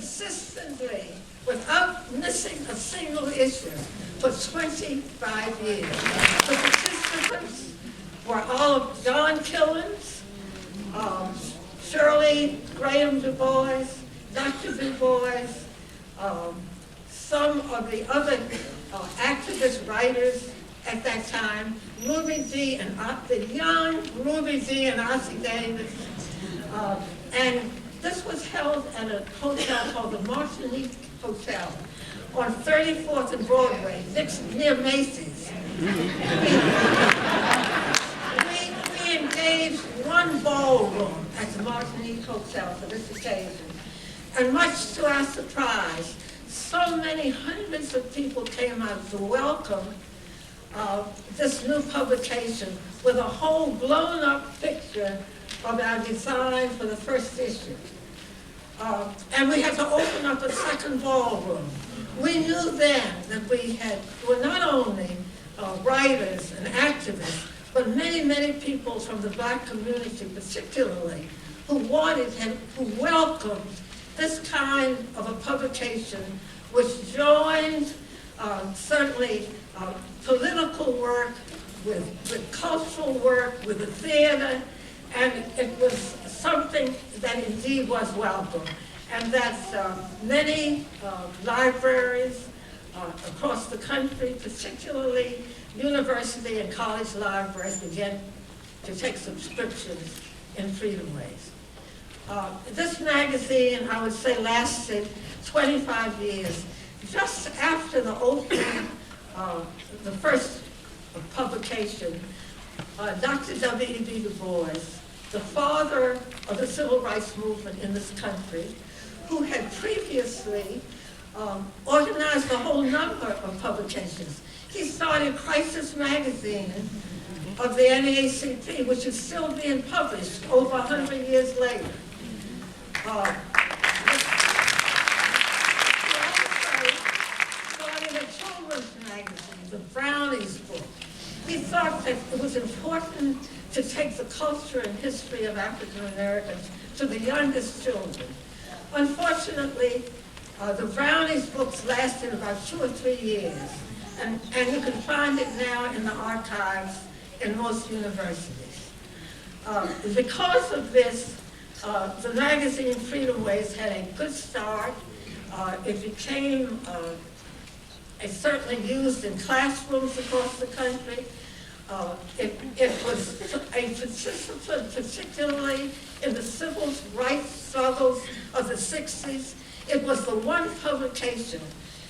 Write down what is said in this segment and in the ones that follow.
consistently, without missing a single issue, for 25 years. The participants were all of John Killens, Shirley Graham Du Bois, Dr. Du Bois, some of the other activist writers at that time, Ruby Dee and the young Ruby Dee and Ossie Davis. And this was held at a hotel called the Martinique Hotel on 34th and Broadway, near Macy's. We engaged one ballroom at the Martinique Hotel for this occasion. And much to our surprise, so many hundreds of people came out to welcome this new publication with a whole blown-up picture of our design for the first issue. And we had to open up a second ballroom. We knew then that we were not only writers and activists, but many, many people from the Black community particularly, who wanted and who welcomed this kind of a publication, which joined certainly political work with cultural work, with the theater, and it was something that indeed was welcome. And that many libraries across the country, particularly university and college libraries, began to take subscriptions in Freedomways. This magazine, I would say, lasted 25 years. Just after the opening, the first publication, Dr. W.E.B. Du Bois, the father of the civil rights movement in this country, who had previously organized a whole number of publications. He started Crisis Magazine of the NAACP, which is still being published over 100 years later. He also started a children's magazine, the Brownies book. He thought that it was important to take the culture and history of African Americans to the youngest children. Unfortunately, the Brownies books lasted about 2 or 3 years, and you can find it now in the archives in most universities. Because of this, the magazine Freedomways had a good start. It became certainly used in classrooms across the country. It was a participant, particularly in the civil rights struggles of the 60s. It was the one publication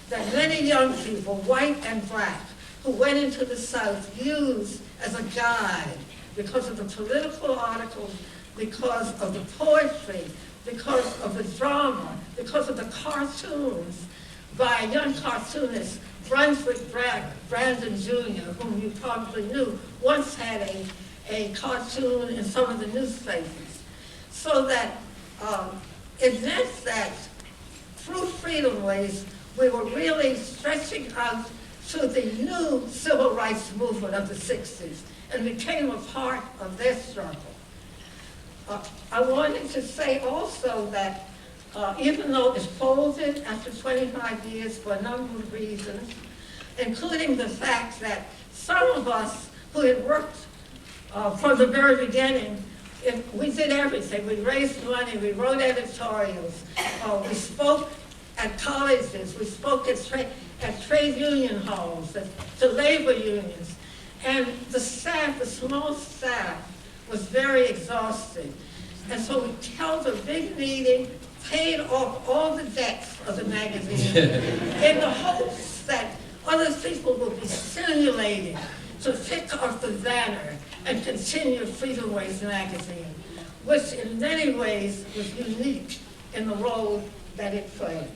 that many young people, white and black, who went into the South used as a guide because of the political articles, because of the poetry, because of the drama, because of the cartoons by a young cartoonist, Brunswick Brandon Jr., whom you probably knew, once had a cartoon in some of the newspapers. So that it meant that through Freedomways, we were really stretching out to the new civil rights movement of the 60s and became a part of their struggle. I wanted to say also that even though it folded after 25 years for a number of reasons, including the fact that some of us who had worked from the very beginning, we did everything. We raised money, we wrote editorials, we spoke at colleges, we spoke at trade union halls, to labor unions, and the staff, the small staff, was very exhausted. And so we held a big meeting, paid off all the debts of the magazine in the hopes that other people would be stimulated to pick up the banner and continue Freedomways magazine, which in many ways was unique in the role that it played.